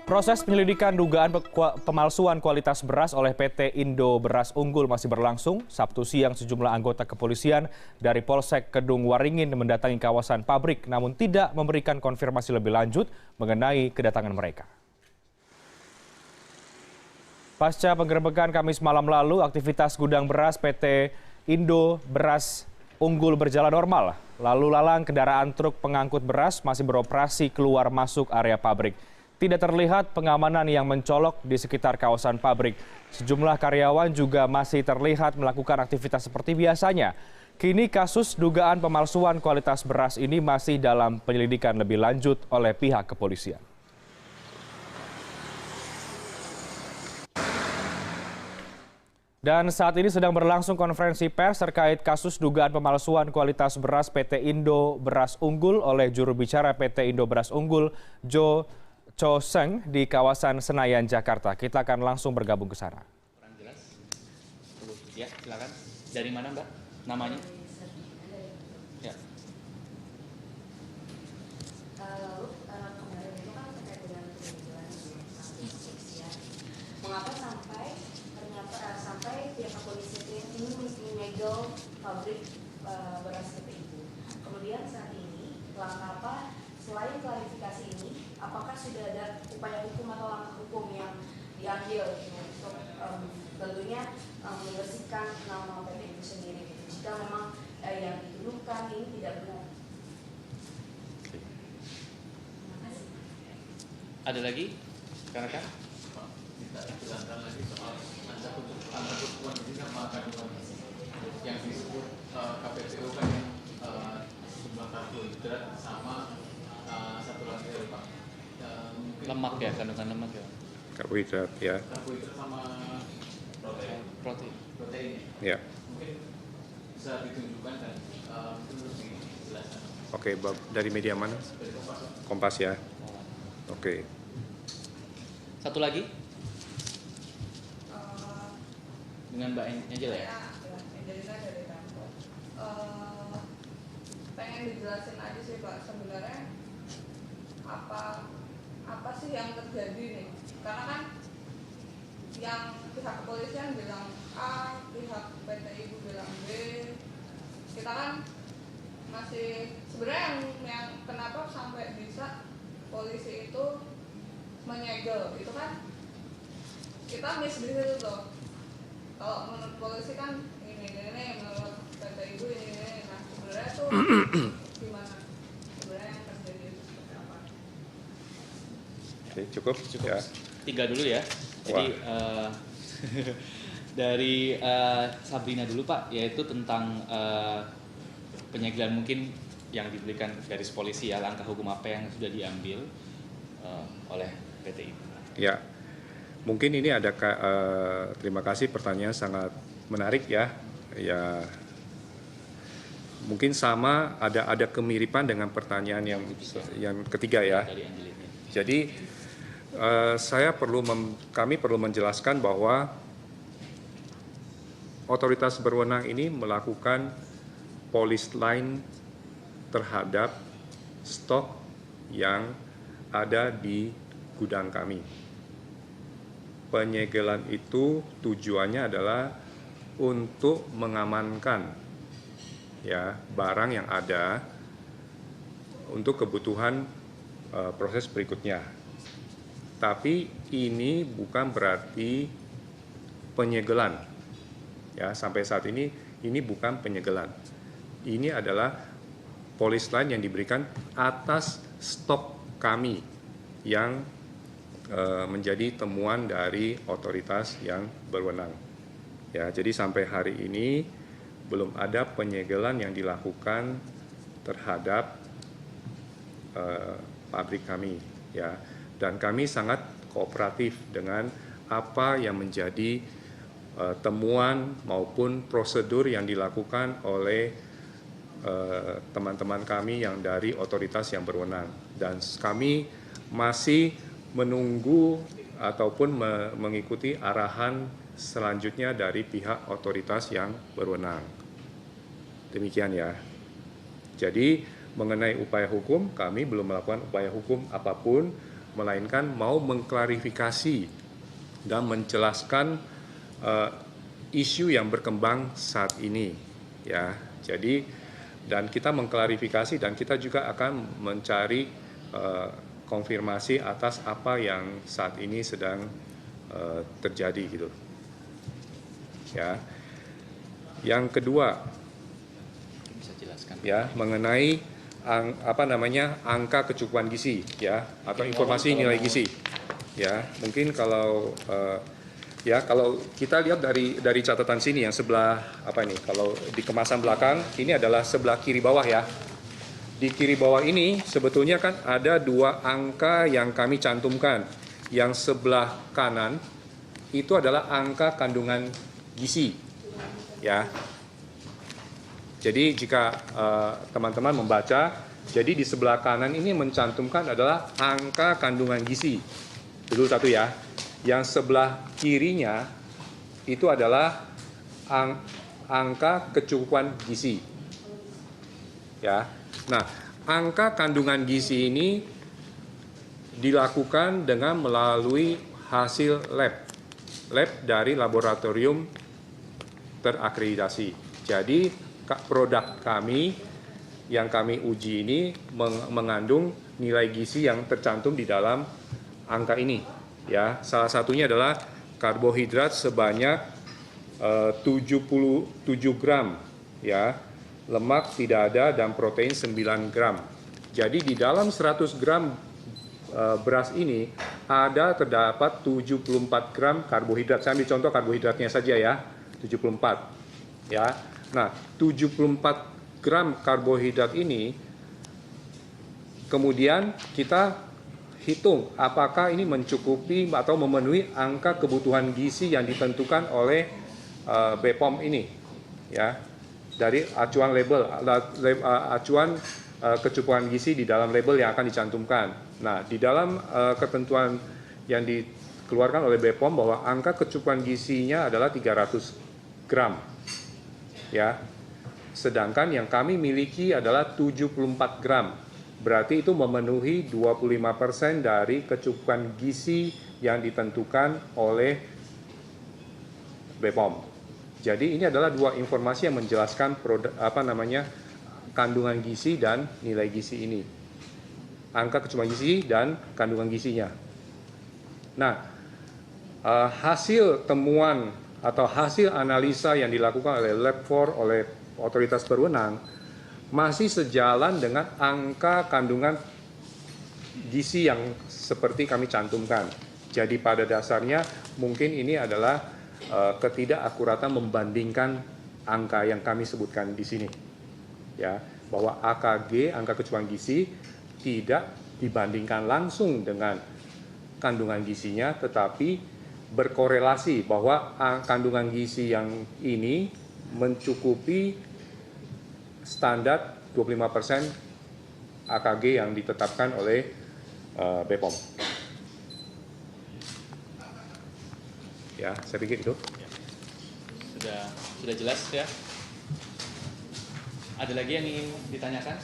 Proses penyelidikan dugaan pemalsuan kualitas beras oleh PT Indo Beras Unggul masih berlangsung. Sabtu siang sejumlah anggota kepolisian dari Polsek Kedung Waringin mendatangi kawasan pabrik namun tidak memberikan konfirmasi lebih lanjut mengenai kedatangan mereka. Pasca penggerebekan Kamis malam lalu, aktivitas gudang beras PT Indo Beras Unggul berjalan normal. Lalu lalang kendaraan truk pengangkut beras masih beroperasi keluar masuk area pabrik. Tidak terlihat pengamanan yang mencolok di sekitar kawasan pabrik. Sejumlah karyawan juga masih terlihat melakukan aktivitas seperti biasanya. Kini kasus dugaan pemalsuan kualitas beras ini masih dalam penyelidikan lebih lanjut oleh pihak kepolisian. Dan saat ini sedang berlangsung konferensi pers terkait kasus dugaan pemalsuan kualitas beras PT Indo Beras Unggul oleh juru bicara PT Indo Beras Unggul, Jo Cho Seng di kawasan Senayan, Jakarta. Kita akan langsung bergabung ke sana. Kurang jelas? Ya, silakan. Dari mana, Mbak? Namanya? Ya. Lalu kemarin itu kan terkait dengan penjualan ya. Mengapa sampai pihak kepolisian ini menyegel pabrik beras seperti itu? Kemudian saat ini langkah apa selain klarifikasi ini? Apakah sudah ada upaya hukum atau langkah hukum yang diambil untuk tentunya membersihkan nama PT itu sendiri jika memang yang dituduhkan ini tidak benar? Ada lagi? Rekan-rekan? Bisa dijelaskan lagi soal angka kebutuhan ini sama kandungan yang disebut KPPO kan yang jumlah karbohidrat sama satu lagi ya Pak. Lemak ya, kandungan lemak ya. Karbohidrat ya. Karbohidrat sama Protein. ya. Mungkin bisa ditunjukkan dan terus dijelaskan. Oke, dari media mana? Dari Kompas ya. Oke. Satu lagi? Dengan Mbak Angel ya? Angelina dari Tempo. Pengen dijelasin aja sih Pak, sebenarnya apa sih yang terjadi nih? Karena kan yang pihak kepolisian bilang A, pihak PT Ibu bilang B. Kita kan masih sebenarnya yang kenapa sampai bisa polisi itu menyegel itu kan kita miss di situ tuh. Kalau menurut polisi kan ini menurut PT Ibu ini. Nah sebenarnya tuh gimana? Sebenarnya yang terjadi itu seperti apa? Oke, cukup ya. 3 dulu ya. Jadi dari Sabrina dulu Pak, yaitu tentang penyegelan mungkin yang diberikan garis polisi ya, langkah hukum apa yang sudah diambil oleh PT Ibu. Ya. Mungkin ini ada terima kasih, pertanyaan sangat menarik ya. Ya. Mungkin sama ada kemiripan dengan pertanyaan yang ketiga ya. Jadi kami perlu menjelaskan bahwa otoritas berwenang ini melakukan police line terhadap stok yang ada di gudang kami. Penyegelan itu tujuannya adalah untuk mengamankan ya barang yang ada untuk kebutuhan proses berikutnya. Tapi ini bukan berarti penyegelan. Ya, sampai saat ini bukan penyegelan. Ini adalah police line yang diberikan atas stok kami yang menjadi temuan dari otoritas yang berwenang. Ya, jadi sampai hari ini belum ada penyegelan yang dilakukan terhadap pabrik kami. Ya, dan kami sangat kooperatif dengan apa yang menjadi temuan maupun prosedur yang dilakukan oleh teman-teman kami yang dari otoritas yang berwenang. Dan kami masih menunggu ataupun mengikuti arahan selanjutnya dari pihak otoritas yang berwenang. Demikian ya. Jadi mengenai upaya hukum, kami belum melakukan upaya hukum apapun melainkan mau mengklarifikasi dan menjelaskan isu yang berkembang saat ini, ya. Jadi dan kita mengklarifikasi dan kita juga akan mencari konfirmasi atas apa yang saat ini sedang terjadi gitu, ya. Yang kedua, Bisa jelaskan. ya, mengenai angka kecukupan gizi, ya, atau informasi nilai gizi, ya. Mungkin kalau ya kalau kita lihat dari catatan sini yang sebelah kalau di kemasan belakang ini adalah sebelah kiri bawah, ya. Di kiri bawah ini sebetulnya kan ada dua angka yang kami cantumkan. Yang sebelah kanan itu adalah angka kandungan gizi, ya. Jadi jika teman-teman membaca, jadi di sebelah kanan ini mencantumkan adalah angka kandungan gizi. Dulu satu, ya. Yang sebelah kirinya itu adalah angka kecukupan gizi, ya. Nah, angka kandungan gizi ini dilakukan dengan melalui hasil lab dari laboratorium terakreditasi. Jadi produk kami yang kami uji ini mengandung nilai gizi yang tercantum di dalam angka ini, ya. Salah satunya adalah karbohidrat sebanyak 77 gram, ya. Lemak tidak ada dan protein 9 gram. Jadi di dalam 100 gram beras ini terdapat 74 gram karbohidrat. Saya ambil contoh karbohidratnya saja, ya. 74, ya. Nah, 74 gram karbohidrat ini kemudian kita hitung apakah ini mencukupi atau memenuhi angka kebutuhan gizi yang ditentukan oleh BPOM ini, ya. Dari acuan acuan kecukupan gizi di dalam label yang akan dicantumkan. Nah, di dalam ketentuan yang dikeluarkan oleh BPOM bahwa angka kecukupan gizinya adalah 300 gram, ya. Sedangkan yang kami miliki adalah 74 gram. Berarti itu memenuhi 25% dari kecukupan gizi yang ditentukan oleh BPOM. Jadi ini adalah dua informasi yang menjelaskan kandungan gizi dan nilai gizi ini. Angka kecukupan gizi dan kandungan gizinya. Nah, hasil temuan atau hasil analisa yang dilakukan oleh Lab4 oleh otoritas berwenang masih sejalan dengan angka kandungan gizi yang seperti kami cantumkan. Jadi pada dasarnya mungkin ini adalah ketidakakuratan membandingkan angka yang kami sebutkan di sini, ya, bahwa AKG, angka kecukupan gizi, tidak dibandingkan langsung dengan kandungan gizinya, tetapi berkorelasi bahwa kandungan gizi yang ini mencukupi standar 25% AKG yang ditetapkan oleh BPOM. Ya, saya pikir itu. Sudah jelas, ya. Ada lagi yang ingin ditanyakan?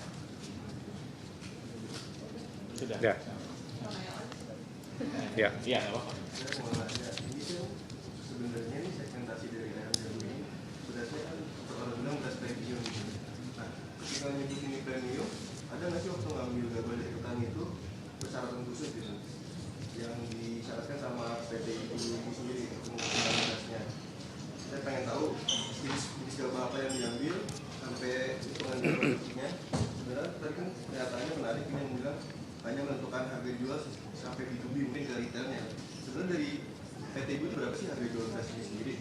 Sudah. Ya. Ya. Iya, nggak apa-apa. Sebenarnya ini segmentasi dari RMW ini berasnya kan orang bilang beras premium. Nah, ketika nyebut ini premium, ada nggak sih waktu ngambil gabah dari petani itu persyaratan khusus gitu yang disyaratkan sama PT itu sendiri untuk mengambil berasnya? Saya pengen tahu jenis gabah apa yang diambil sampai hitungan produksinya. Sebenarnya tadi kan pernyataannya menarik, ini yang bilang hanya menentukan harga jual sampai B2B, mungkin ke retailnya. Sebenarnya dari PT Ibu itu berapa sih harga jual beras ini sendiri?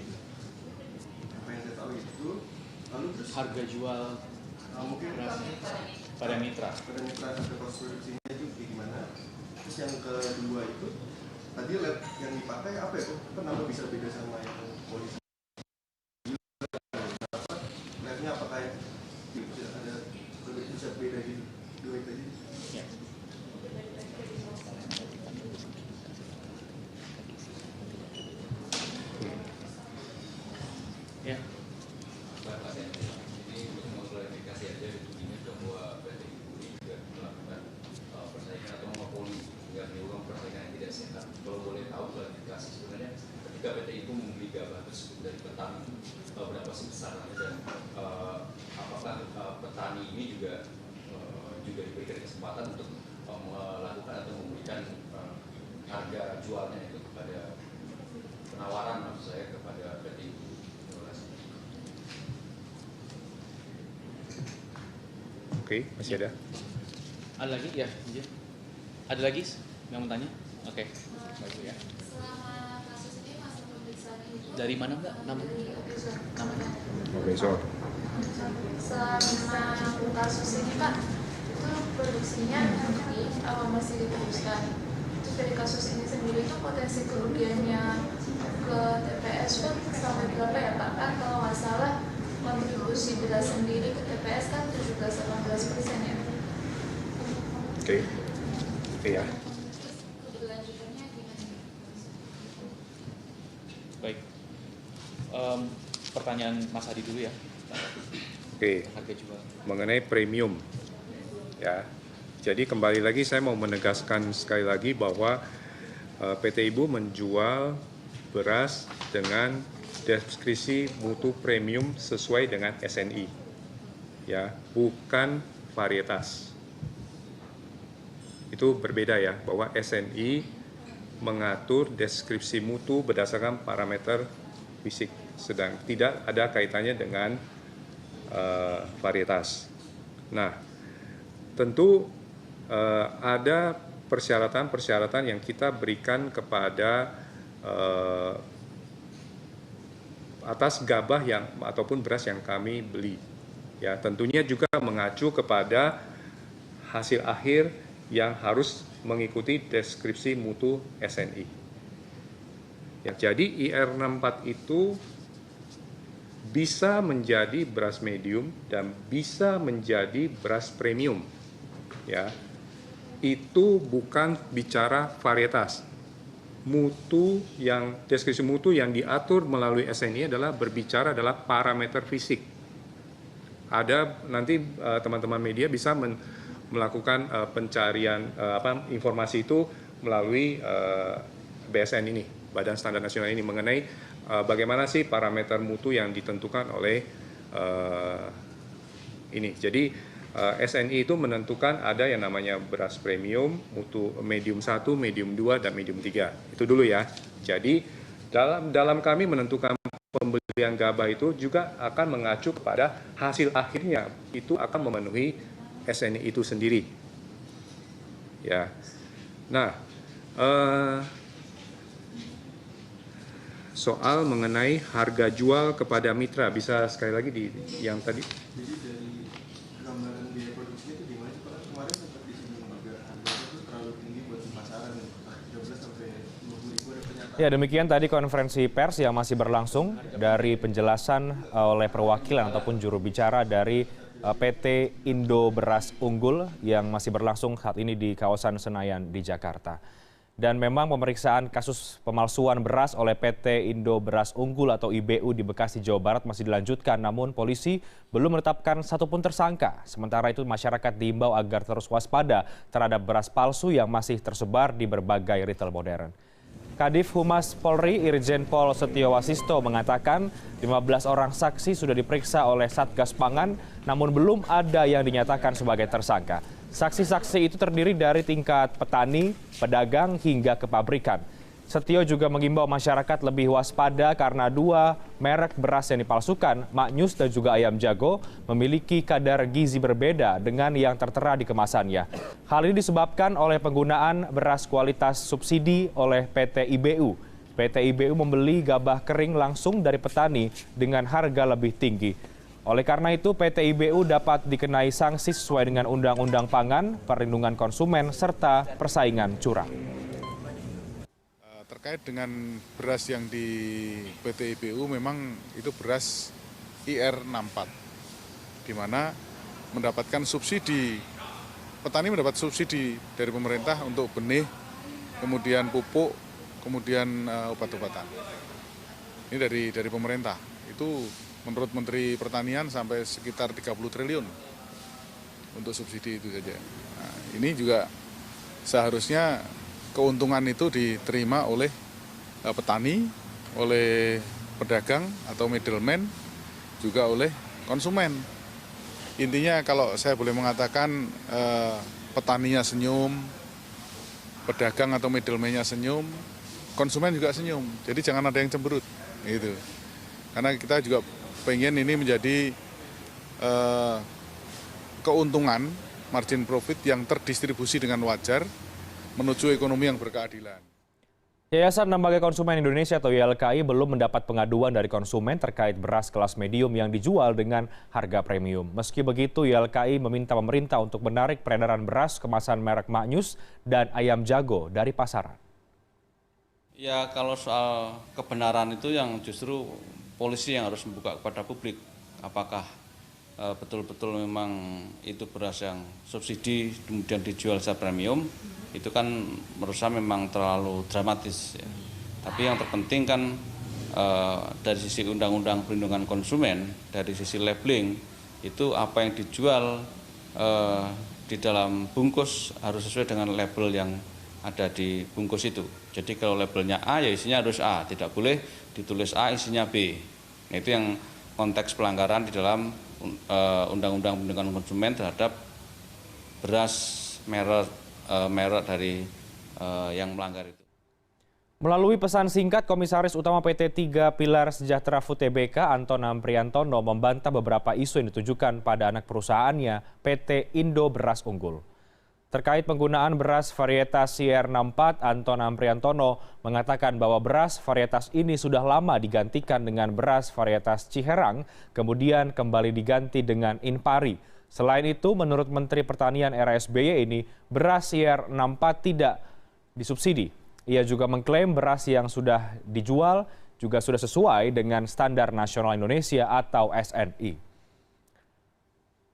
Apa yang saya tahu itu, lalu terus Harga jual mungkin pada mitra. harga proses produksinya itu gimana? Terus yang kedua itu, tadi lab yang dipakai apa ya? Kenapa bisa beda sama yang polisi? Labnya apakah ada bisa beda gitu? Dua itu aja. Ya. Ya. Ini untuk mengklarifikasi aja ditudingnya bahwa PT Ibu juga melakukan persaingan atau monopoli yang diulang persaingan Kalau boleh tahu klarifikasi sebenarnya ketika PT Ibu membeli gabah tersebut dari petani berapa sih besarannya dan apakah petani ini juga diberikan kesempatan untuk melakukan atau memberikan harga jualnya itu kepada penawaran maksud saya kepada PT Ibu. Terima kasih. Oke, masih ada? Ada lagi? Ya, ada lagi yang mau tanya? Oke. Baik, ya. Selama kasus ini masa pemeriksaan itu Dari mana Mbak? Namanya? Oke, so. selama kasus ini Pak, itu produksinya nanti masih diteruskan. Itu dari kasus ini sendiri itu potensi kerugiannya ke TPS Pak sampai berapa ya Pak? Kan kalau nggak salah kontribusi beras sendiri ke TPS kan 17-18% ya. Oke. Iya. Keberlanjutannya gimana? Baik. Pertanyaan Mas Hadi dulu ya. Oke. Harga jual. Mengenai premium, ya. Jadi kembali lagi saya mau menegaskan sekali lagi bahwa PT Ibu menjual beras dengan deskripsi mutu premium sesuai dengan SNI, ya, bukan varietas. Itu berbeda ya, bahwa SNI mengatur deskripsi mutu berdasarkan parameter fisik, sedang tidak ada kaitannya dengan varietas. Nah, tentu ada persyaratan-persyaratan yang kita berikan kepada atas gabah yang ataupun beras yang kami beli. Ya, tentunya juga mengacu kepada hasil akhir yang harus mengikuti deskripsi mutu SNI. Ya, jadi IR64 itu bisa menjadi beras medium dan bisa menjadi beras premium. Ya, itu bukan bicara varietas. Mutu yang deskripsi mutu yang diatur melalui SNI adalah berbicara adalah parameter fisik. Ada nanti teman-teman media bisa melakukan pencarian informasi itu melalui BSN ini, Badan Standar Nasional ini, mengenai bagaimana sih parameter mutu yang ditentukan oleh ini. Jadi SNI itu menentukan ada yang namanya beras premium, mutu medium 1, medium 2, dan medium 3. Itu dulu ya. Jadi dalam kami menentukan pembelian gabah itu juga akan mengacu kepada hasil akhirnya itu akan memenuhi SNI itu sendiri. Ya. Nah, soal mengenai harga jual kepada mitra, bisa sekali lagi di yang tadi. Jadi dari gambaran biaya produksinya itu gimana sih Pak? Kemarin sempat disinggung juga harganya itu terlalu tinggi buat di pasaran, 13 sampai 20 ribu ada pernyataan. Ya, demikian tadi konferensi pers yang masih berlangsung dari penjelasan oleh perwakilan ataupun juru bicara dari PT Indo Beras Unggul yang masih berlangsung saat ini di kawasan Senayan di Jakarta. Dan memang pemeriksaan kasus pemalsuan beras oleh PT Indo Beras Unggul atau IBU di Bekasi, Jawa Barat masih dilanjutkan, namun polisi belum menetapkan satupun tersangka. Sementara itu masyarakat diimbau agar terus waspada terhadap beras palsu yang masih tersebar di berbagai retail modern. Kadif Humas Polri Irjen Pol Setio Wasisto mengatakan 15 orang saksi sudah diperiksa oleh Satgas Pangan, namun belum ada yang dinyatakan sebagai tersangka. Saksi-saksi itu terdiri dari tingkat petani, pedagang, hingga ke pabrikan. Setio juga mengimbau masyarakat lebih waspada karena 2 merek beras yang dipalsukan, Maknyus dan juga Ayam Jago, memiliki kadar gizi berbeda dengan yang tertera di kemasannya. Hal ini disebabkan oleh penggunaan beras kualitas subsidi oleh PT IBU. PT IBU membeli gabah kering langsung dari petani dengan harga lebih tinggi. Oleh karena itu, PT IBU dapat dikenai sanksi sesuai dengan Undang-Undang Pangan, Perlindungan Konsumen, serta Persaingan Curang. Terkait dengan beras yang di PT IBU memang itu beras IR64, di mana mendapatkan subsidi, petani mendapat subsidi dari pemerintah untuk benih, kemudian pupuk, kemudian obat-obatan. Ini dari pemerintah, itu menurut Menteri Pertanian sampai sekitar 30 triliun untuk subsidi itu saja. Nah, ini juga seharusnya keuntungan itu diterima oleh petani, oleh pedagang atau middleman, juga oleh konsumen. Intinya kalau saya boleh mengatakan petaninya senyum, pedagang atau middleman-nya senyum, konsumen juga senyum. Jadi jangan ada yang cemberut, gitu. Karena kita juga pengen ini menjadi keuntungan margin profit yang terdistribusi dengan wajar menuju ekonomi yang berkeadilan. Yayasan Lembaga Konsumen Indonesia atau YLKI belum mendapat pengaduan dari konsumen terkait beras kelas medium yang dijual dengan harga premium. Meski begitu, YLKI meminta pemerintah untuk menarik peredaran beras kemasan merek Maknyus dan Ayam Jago dari pasaran. Ya, kalau soal kebenaran itu yang justru polisi yang harus membuka kepada publik. Apakah betul-betul memang itu beras yang subsidi kemudian dijual secara premium, itu kan menurut saya memang terlalu dramatis ya. Tapi yang terpenting kan dari sisi Undang-Undang Perlindungan Konsumen, dari sisi labeling, itu apa yang dijual di dalam bungkus harus sesuai dengan label yang ada di bungkus itu. Jadi kalau labelnya A ya isinya harus A, tidak boleh ditulis A isinya B. Nah, itu yang konteks pelanggaran di dalam Undang-Undang Perlindungan Konsumen terhadap beras merek dari yang melanggar itu. Melalui pesan singkat, Komisaris Utama PT 3 Pilar Sejahtera Food Tbk, Anton Ampriantono, membantah beberapa isu yang ditujukan pada anak perusahaannya, PT Indo Beras Unggul. Terkait penggunaan beras varietas CR64, Anton Ampriantono mengatakan bahwa beras varietas ini sudah lama digantikan dengan beras varietas Ciherang, kemudian kembali diganti dengan Inpari. Selain itu, menurut Menteri Pertanian era SBY ini, beras CR64 tidak disubsidi. Ia juga mengklaim beras yang sudah dijual juga sudah sesuai dengan Standar Nasional Indonesia atau SNI.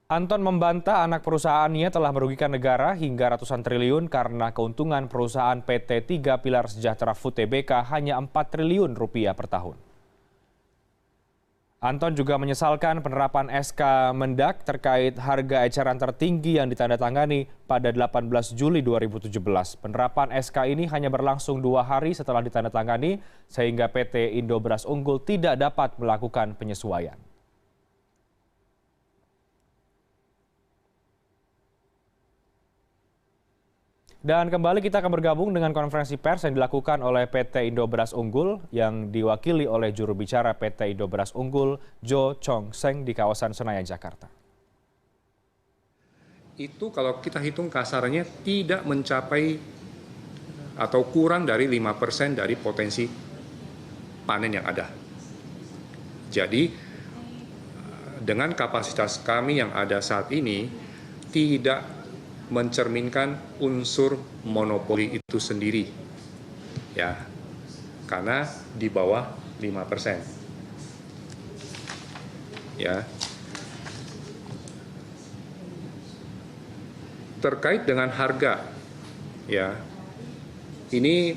Anton membantah anak perusahaannya telah merugikan negara hingga ratusan triliun karena keuntungan perusahaan PT 3 Pilar Sejahtera Food Tbk hanya 4 triliun rupiah per tahun. Anton juga menyesalkan penerapan SK Mendak terkait harga eceran tertinggi yang ditandatangani pada 18 Juli 2017. Penerapan SK ini hanya berlangsung 2 hari setelah ditandatangani sehingga PT Indo Beras Unggul tidak dapat melakukan penyesuaian. Dan kembali kita akan bergabung dengan konferensi pers yang dilakukan oleh PT Indo Beras Unggul yang diwakili oleh juru bicara PT Indo Beras Unggul, Jo Chong Seng di kawasan Senayan, Jakarta. Itu kalau kita hitung kasarnya tidak mencapai atau kurang dari 5% dari potensi panen yang ada. Jadi dengan kapasitas kami yang ada saat ini tidak mencerminkan unsur monopoli itu sendiri, ya, karena di bawah 5%, ya. Terkait dengan harga, ya, ini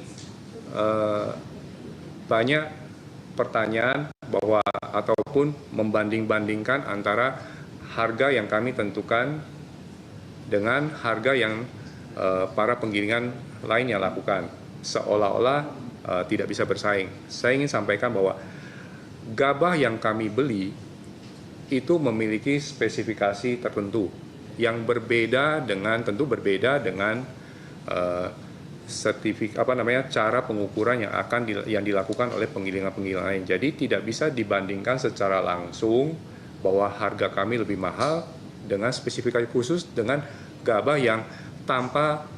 banyak pertanyaan bahwa ataupun membanding-bandingkan antara harga yang kami tentukan dengan harga yang para penggilingan lainnya lakukan, seolah-olah tidak bisa bersaing. Saya ingin sampaikan bahwa gabah yang kami beli itu memiliki spesifikasi tertentu yang berbeda dengan cara pengukuran yang dilakukan oleh penggilingan-penggilingan lain. Jadi tidak bisa dibandingkan secara langsung bahwa harga kami lebih mahal dengan spesifikasi khusus dengan gabah yang tanpa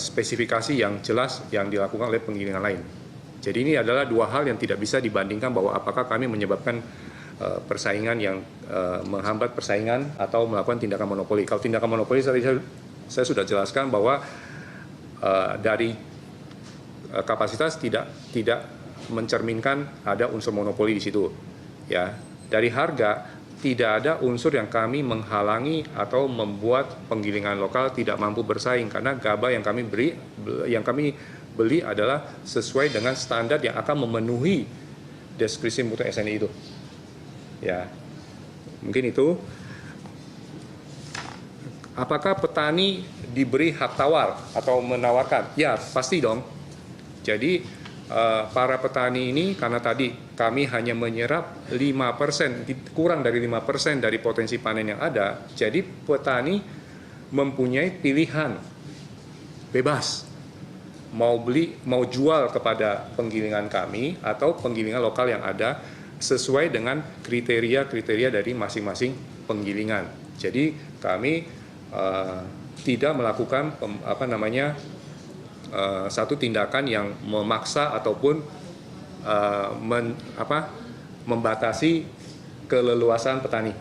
spesifikasi yang jelas yang dilakukan oleh penggilingan lain. Jadi ini adalah dua hal yang tidak bisa dibandingkan bahwa apakah kami menyebabkan persaingan yang menghambat persaingan atau melakukan tindakan monopoli. Kalau tindakan monopoli saya sudah jelaskan bahwa dari kapasitas tidak mencerminkan ada unsur monopoli di situ. Ya, dari harga tidak ada unsur yang kami menghalangi atau membuat penggilingan lokal tidak mampu bersaing karena gabah yang kami beli adalah sesuai dengan standar yang akan memenuhi deskripsi mutu SNI itu. Ya, mungkin itu. apakah petani diberi hak tawar atau menawarkan? Ya, pasti dong. Jadi para petani ini, karena tadi kami hanya menyerap 5%, kurang dari 5% dari potensi panen yang ada, jadi petani mempunyai pilihan bebas mau beli, mau jual kepada penggilingan kami atau penggilingan lokal yang ada sesuai dengan kriteria-kriteria dari masing-masing penggilingan. Jadi kami tidak melakukan satu tindakan yang memaksa ataupun membatasi keleluasaan petani.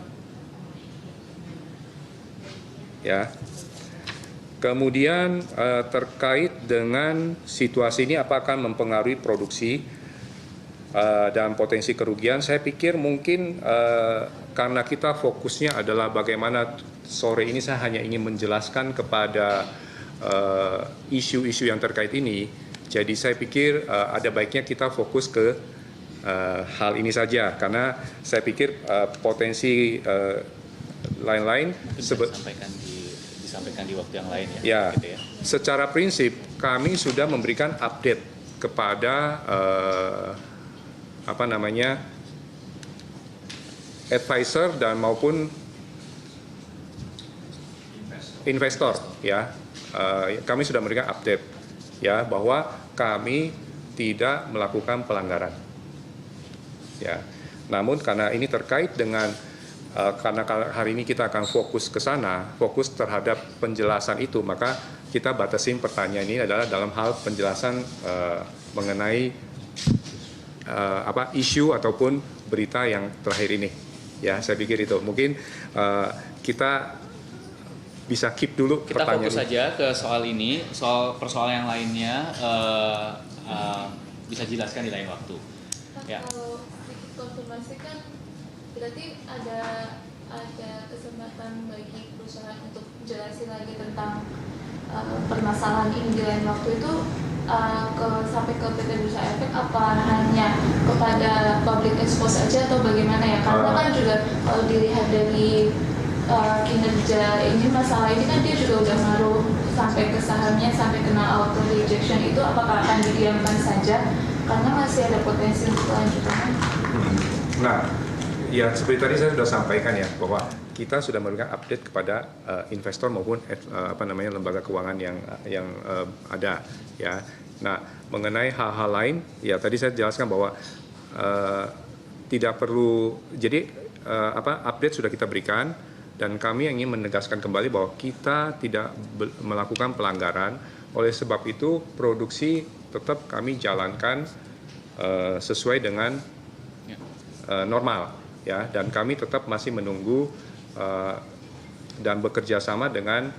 Ya. Kemudian terkait dengan situasi ini apakah mempengaruhi produksi dan potensi kerugian, saya pikir mungkin karena kita fokusnya adalah bagaimana sore ini saya hanya ingin menjelaskan kepada isu-isu yang terkait ini. Jadi saya pikir ada baiknya kita fokus ke hal ini saja, karena saya pikir potensi lain-lain disampaikan di waktu yang lain ya. Ya, gitu ya. Secara prinsip kami sudah memberikan update kepada advisor dan maupun investor ya. Kami sudah memberikan update ya bahwa kami tidak melakukan pelanggaran. Ya. Namun karena ini terkait dengan karena hari ini kita akan fokus ke sana, fokus terhadap penjelasan itu, maka kita batasin pertanyaan ini adalah dalam hal penjelasan mengenai isu ataupun berita yang terakhir ini. Ya, saya pikir itu. Mungkin kita bisa keep dulu kita pertanyaan. Kita fokus saja ke soal ini, soal persoalan yang lainnya bisa jelaskan di lain waktu. Ya. Kalau sedikit konfirmasi kan berarti ada kesempatan bagi perusahaan untuk jelasin lagi tentang permasalahan ini di lain waktu itu sampai ke PT Bursa Efek, apa hanya kepada public expose aja atau bagaimana ya? Karena kan juga kalau dilihat dari kinerja ini, masalah ini kan dia juga udah ngaruh sampai ke sahamnya, sampai kena auto rejection, itu apakah akan didiamkan saja karena masih ada potensi untuk lanjutan? Nah, ya seperti tadi saya sudah sampaikan ya bahwa kita sudah memberikan update kepada investor maupun lembaga keuangan yang ada ya. Nah, mengenai hal-hal lain ya tadi saya jelaskan bahwa tidak perlu, jadi update sudah kita berikan dan kami ingin menegaskan kembali bahwa kita tidak melakukan pelanggaran. Oleh sebab itu produksi tetap kami jalankan sesuai dengan normal ya, dan kami tetap masih menunggu dan bekerja sama dengan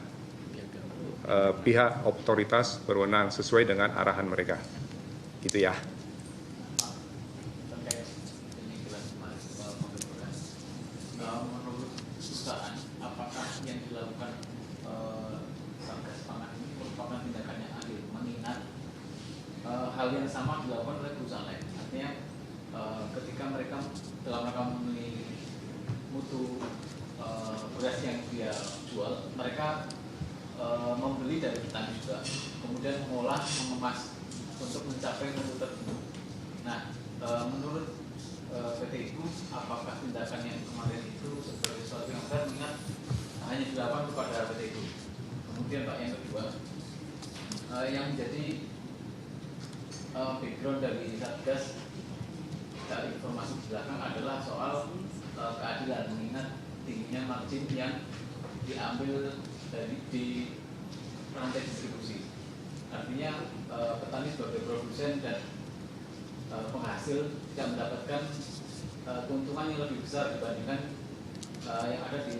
pihak otoritas berwenang sesuai dengan arahan mereka, gitu ya. Menurut perusahaan, apakah yang dilakukan Satgas Pangan ini merupakan tindakan yang adil, mengingat hal yang sama dilakukan oleh perusahaan lain? Artinya ketika mereka dalam rangka memenuhi mutu beras yang dia jual, mereka membeli dari petani juga, kemudian mengolah, mengemas untuk mencapai mutu tertentu. Nah, menurut PT itu, apakah tindakan yang kemarin itu sebagai sesuatu yang benar, mengingat hanya dilakukan kepada PT itu? Kemudian Pak, yang kedua, yang menjadi background dari Satgas dari informasi di belakang adalah soal keadilan, mengingat tingginya margin yang diambil dari di rantai distribusi. Artinya petani sebagai produsen dan penghasil tidak mendapatkan keuntungan yang lebih besar dibandingkan yang ada di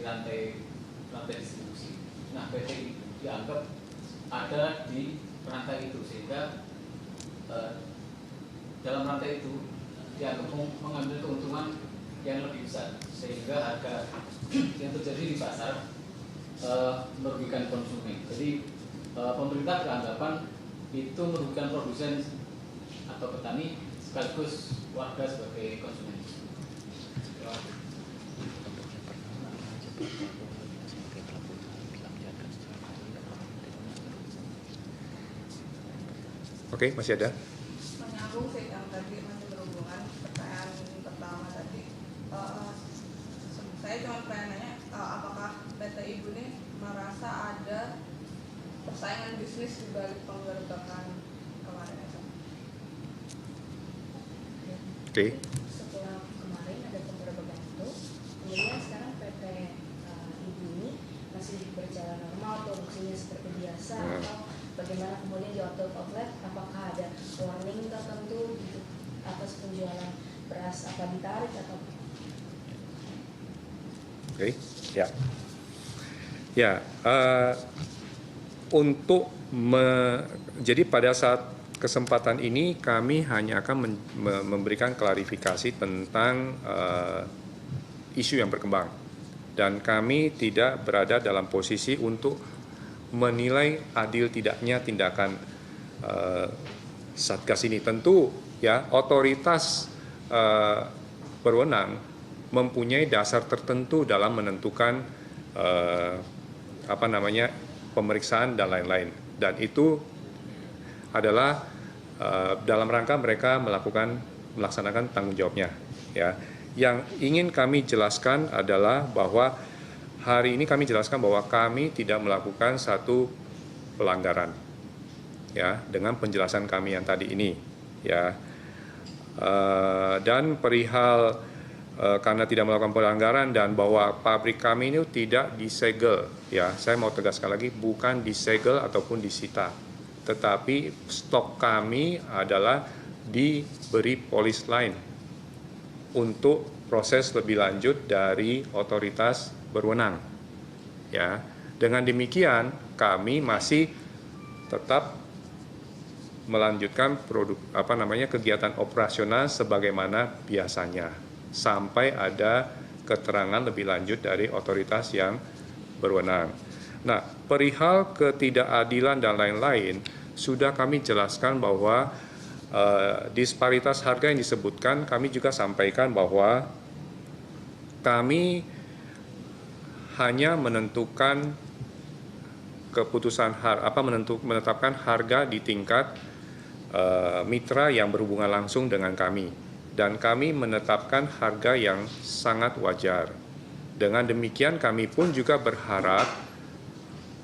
rantai distribusi. Nah, PT dianggap ada di rantai itu, sehingga dalam rantai itu dianggap mengambil keuntungan yang lebih besar, sehingga harga yang terjadi di pasar merugikan konsumen. Jadi pemerintah beranggapan itu merugikan produsen atau petani sekaligus warga sebagai konsumen. Oke, masih ada? Menyambung sih yang tadi masih berhubungan pertanyaan pertama tadi. Saya cuma pengen nanya apakah PT Ibu ini merasa ada persaingan bisnis di balik penggerbekan kemarin itu? Oke. Setelah kemarin ada penggerbekan itu, kemudian sekarang PT Ibu ini masih berjalan normal, produksinya seperti biasa, atau bagaimana kemudian di outlet apakah ada warning tertentu gitu atas penjualan beras, apa ditarik atau? Oke, ya. Ya, jadi pada saat kesempatan ini kami hanya akan memberikan klarifikasi tentang isu yang berkembang, dan kami tidak berada dalam posisi untuk menilai adil tidaknya tindakan Satgas ini. Tentu ya otoritas berwenang mempunyai dasar tertentu dalam menentukan pemeriksaan dan lain-lain, dan itu adalah dalam rangka mereka melaksanakan tanggung jawabnya. Ya, yang ingin kami jelaskan adalah bahwa hari ini kami jelaskan bahwa kami tidak melakukan satu pelanggaran, ya, dengan penjelasan kami yang tadi ini, ya, dan perihal karena tidak melakukan pelanggaran dan bahwa pabrik kami ini tidak disegel, ya, saya mau tegaskan lagi, bukan disegel ataupun disita, tetapi stok kami adalah diberi polis lain untuk proses lebih lanjut dari otoritas berwenang. Ya, dengan demikian kami masih tetap melanjutkan kegiatan operasional sebagaimana biasanya sampai ada keterangan lebih lanjut dari otoritas yang berwenang. Nah, perihal ketidakadilan dan lain-lain sudah kami jelaskan bahwa disparitas harga yang disebutkan, kami juga sampaikan bahwa kami hanya menentukan menetapkan harga di tingkat mitra yang berhubungan langsung dengan kami, dan kami menetapkan harga yang sangat wajar. Dengan demikian kami pun juga berharap,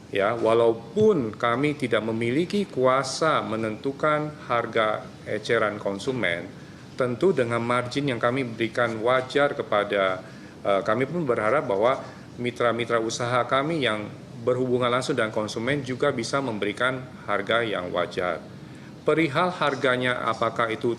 ya, walaupun kami tidak memiliki kuasa menentukan harga eceran konsumen, tentu dengan margin yang kami berikan wajar kepada kami pun berharap bahwa mitra-mitra usaha kami yang berhubungan langsung dengan konsumen juga bisa memberikan harga yang wajar. Perihal harganya apakah itu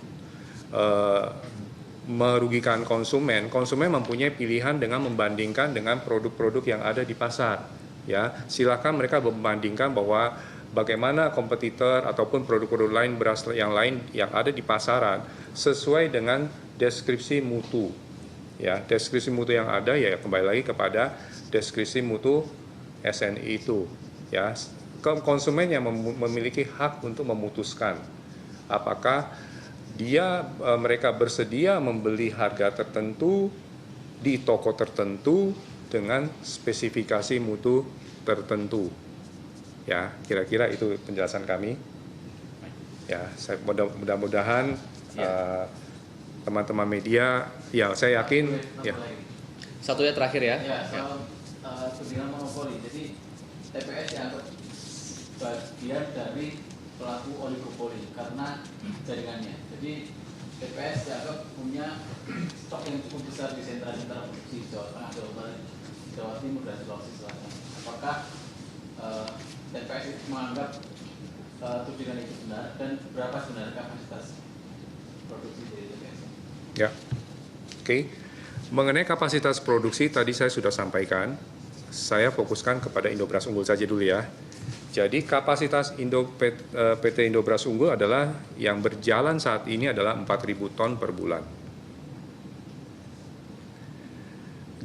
merugikan konsumen mempunyai pilihan dengan membandingkan dengan produk-produk yang ada di pasar. Ya, silakan mereka membandingkan bahwa bagaimana kompetitor ataupun produk-produk lain beras yang lain yang ada di pasaran sesuai dengan deskripsi mutu. Ya, deskripsi mutu yang ada ya kembali lagi kepada deskripsi mutu SNI itu. Ya, konsumen yang memiliki hak untuk memutuskan apakah mereka bersedia membeli harga tertentu di toko tertentu dengan spesifikasi mutu tertentu. Ya, kira-kira itu penjelasan kami. Ya, saya mudah-mudahan teman-teman media, ya saya yakin. Ya. Satunya terakhir ya. Ya, soal tudingan monopoli. Jadi TPS dianggap bagian dari pelaku oligopoli karena jaringannya. Jadi TPS dianggap punya stok yang cukup besar di sentra-sentra produksi Jawa Tengah, Jawa Barat, Jawa Timur, dan Sulawesi Selatan. Apakah TPS itu menganggap tudingan itu benar, dan berapa sebenarnya kapasitas produksi dari TPS? Ya, oke. Mengenai kapasitas produksi tadi saya sudah sampaikan. Saya fokuskan kepada Indobras Unggul saja dulu ya. Jadi kapasitas PT Indobras Unggul adalah yang berjalan saat ini adalah 4.000 ton per bulan.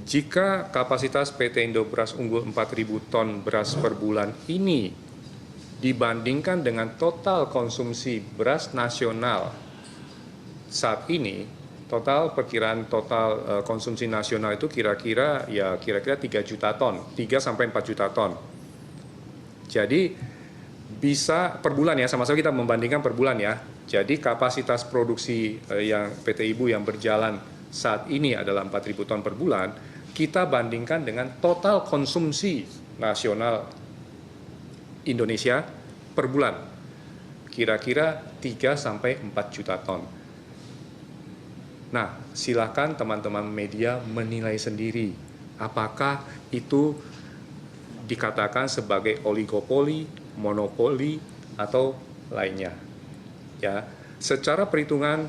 Jika kapasitas PT Indobras Unggul 4.000 ton beras per bulan ini dibandingkan dengan total konsumsi beras nasional saat ini, perkiraan total konsumsi nasional itu kira-kira 3 juta ton, 3 sampai 4 juta ton. Jadi bisa per bulan ya, sama-sama kita membandingkan per bulan ya. Jadi kapasitas produksi yang PT Ibu yang berjalan saat ini adalah 4.000 ton per bulan, kita bandingkan dengan total konsumsi nasional Indonesia per bulan. Kira-kira 3 sampai 4 juta ton. Nah, silakan teman-teman media menilai sendiri apakah itu dikatakan sebagai oligopoli, monopoli, atau lainnya. Ya, secara perhitungan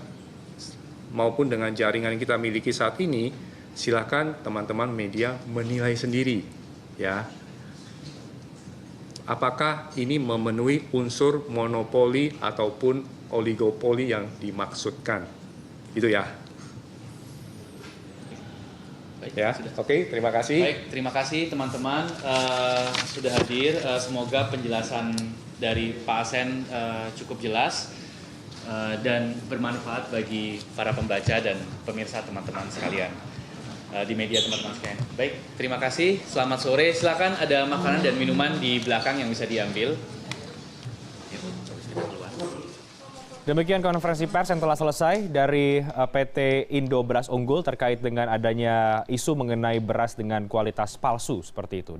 maupun dengan jaringan yang kita miliki saat ini, silakan teman-teman media menilai sendiri. Ya, apakah ini memenuhi unsur monopoli ataupun oligopoli yang dimaksudkan? Itu ya. Baik, Ya, oke, terima kasih. Baik, terima kasih teman-teman sudah hadir. Semoga penjelasan dari Pak Asen cukup jelas dan bermanfaat bagi para pembaca dan pemirsa teman-teman sekalian di media teman-teman sekalian. Baik, terima kasih. Selamat sore. Silakan ada makanan dan minuman di belakang yang bisa diambil. Demikian konferensi pers yang telah selesai dari PT Indo Beras Unggul terkait dengan adanya isu mengenai beras dengan kualitas palsu seperti itu.